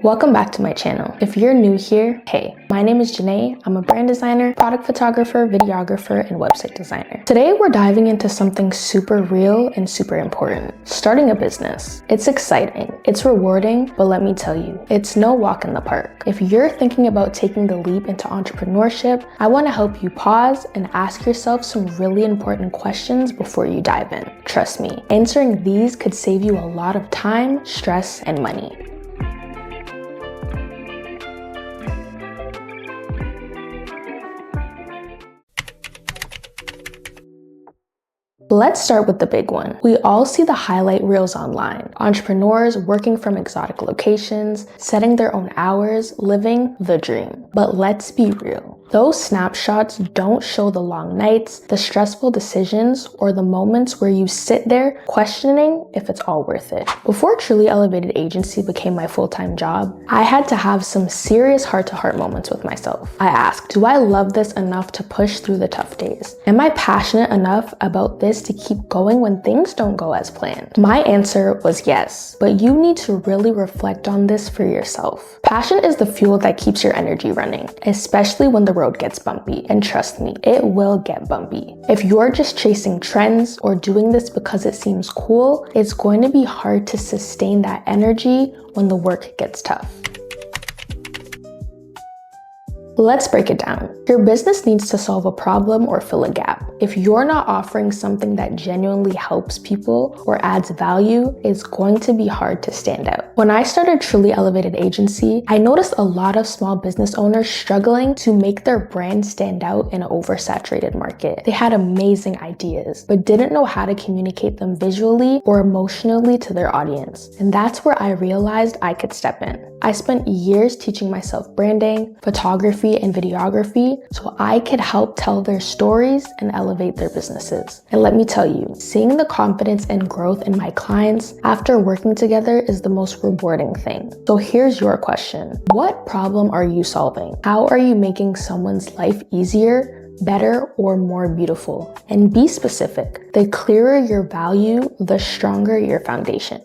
Welcome back to my channel. If you're new here, hey, my name is Janae. I'm a brand designer, product photographer, videographer, and website designer. Today, we're diving into something super real and super important, starting a business. It's exciting, it's rewarding, but let me tell you, it's no walk in the park. If you're thinking about taking the leap into entrepreneurship, I want to help you pause and ask yourself some really important questions before you dive in. Trust me, answering these could save you a lot of time, stress, and money. Let's start with the big one. We all see the highlight reels online. Entrepreneurs working from exotic locations, setting their own hours, living the dream. But let's be real. Those snapshots don't show the long nights, the stressful decisions, or the moments where you sit there questioning if it's all worth it. Before Truly Elevated Agency became my full-time job, I had to have some serious heart-to-heart moments with myself. I asked, do I love this enough to push through the tough days? Am I passionate enough about this to keep going when things don't go as planned? My answer was yes, but you need to really reflect on this for yourself. Passion is the fuel that keeps your energy running, especially when the road gets bumpy. And trust me, it will get bumpy. If you're just chasing trends or doing this because it seems cool, it's going to be hard to sustain that energy when the work gets tough. Let's break it down. Your business needs to solve a problem or fill a gap. If you're not offering something that genuinely helps people or adds value, it's going to be hard to stand out. When I started Truly Elevated Agency, I noticed a lot of small business owners struggling to make their brand stand out in an oversaturated market. They had amazing ideas, but didn't know how to communicate them visually or emotionally to their audience. And that's where I realized I could step in. I spent years teaching myself branding, photography, and videography so I could help tell their stories and elevate their businesses. And let me tell you, seeing the confidence and growth in my clients after working together is the most rewarding thing. So here's your question. What problem are you solving? How are you making someone's life easier, better, or more beautiful? And be specific. The clearer your value, the stronger your foundation.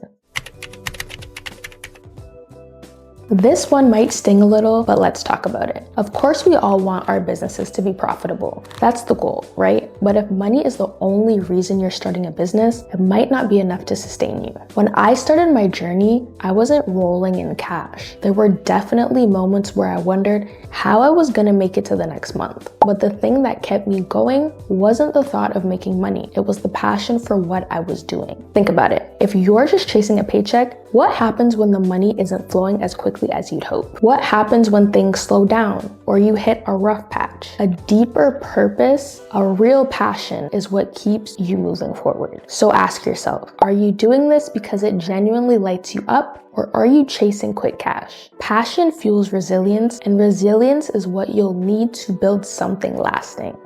This one might sting a little, but let's talk about it. Of course, we all want our businesses to be profitable. That's the goal, right? But if money is the only reason you're starting a business, it might not be enough to sustain you. When I started my journey, I wasn't rolling in cash. There were definitely moments where I wondered how I was gonna make it to the next month. But the thing that kept me going wasn't the thought of making money. It was the passion for what I was doing. Think about it. If you're just chasing a paycheck, what happens when the money isn't flowing as quickly as you'd hope? What happens when things slow down or you hit a rough patch? A deeper purpose, a real passion is what keeps you moving forward. So ask yourself, are you doing this because it genuinely lights you up, or are you chasing quick cash? Passion fuels resilience, and resilience is what you'll need to build something lasting.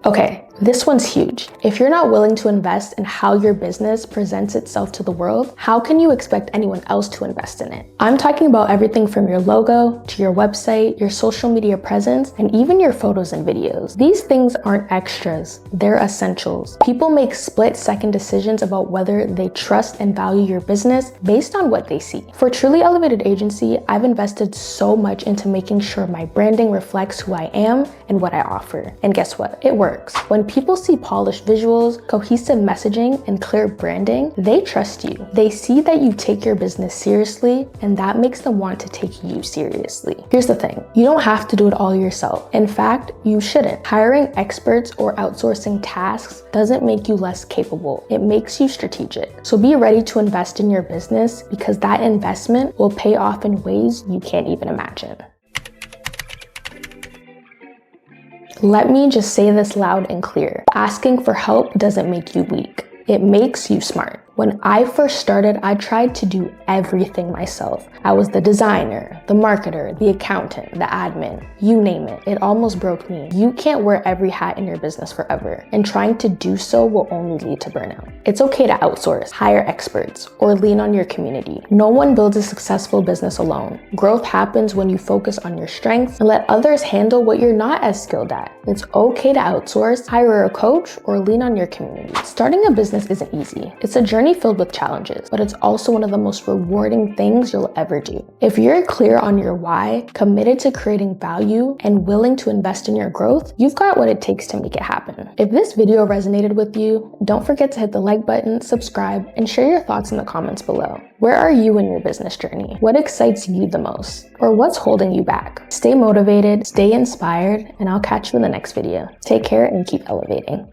Okay, this one's huge. If you're not willing to invest in how your business presents itself to the world, how can you expect anyone else to invest in it? I'm talking about everything from your logo to your website, your social media presence, and even your photos and videos. These things aren't extras, they're essentials. People make split-second decisions about whether they trust and value your business based on what they see. For Truly Elevated Agency, I've invested so much into making sure my branding reflects who I am and what I offer. And guess what? It works. When people see polished visuals, cohesive messaging, and clear branding, they trust you. They see that you take your business seriously, and that makes them want to take you seriously. Here's the thing, you don't have to do it all yourself. In fact, you shouldn't. Hiring experts or outsourcing tasks doesn't make you less capable. It makes you strategic. So be ready to invest in your business because that investment will pay off in ways you can't even imagine. Let me just say this loud and clear. Asking for help doesn't make you weak. It makes you smart. When I first started, I tried to do everything myself. I was the designer, the marketer, the accountant, the admin, you name it. It almost broke me. You can't wear every hat in your business forever, and trying to do so will only lead to burnout. It's okay to outsource, hire experts, or lean on your community. No one builds a successful business alone. Growth happens when you focus on your strengths and let others handle what you're not as skilled at. It's okay to outsource, hire a coach, or lean on your community. Starting a business isn't easy. It's a journey journey filled with challenges, but it's also one of the most rewarding things you'll ever do. If you're clear on your why, committed to creating value, and willing to invest in your growth, you've got what it takes to make it happen. If this video resonated with you, don't forget to hit the like button, subscribe, and share your thoughts in the comments below. Where are you in your business journey? What excites you the most? Or what's holding you back? Stay motivated, stay inspired, and I'll catch you in the next video. Take care and keep elevating.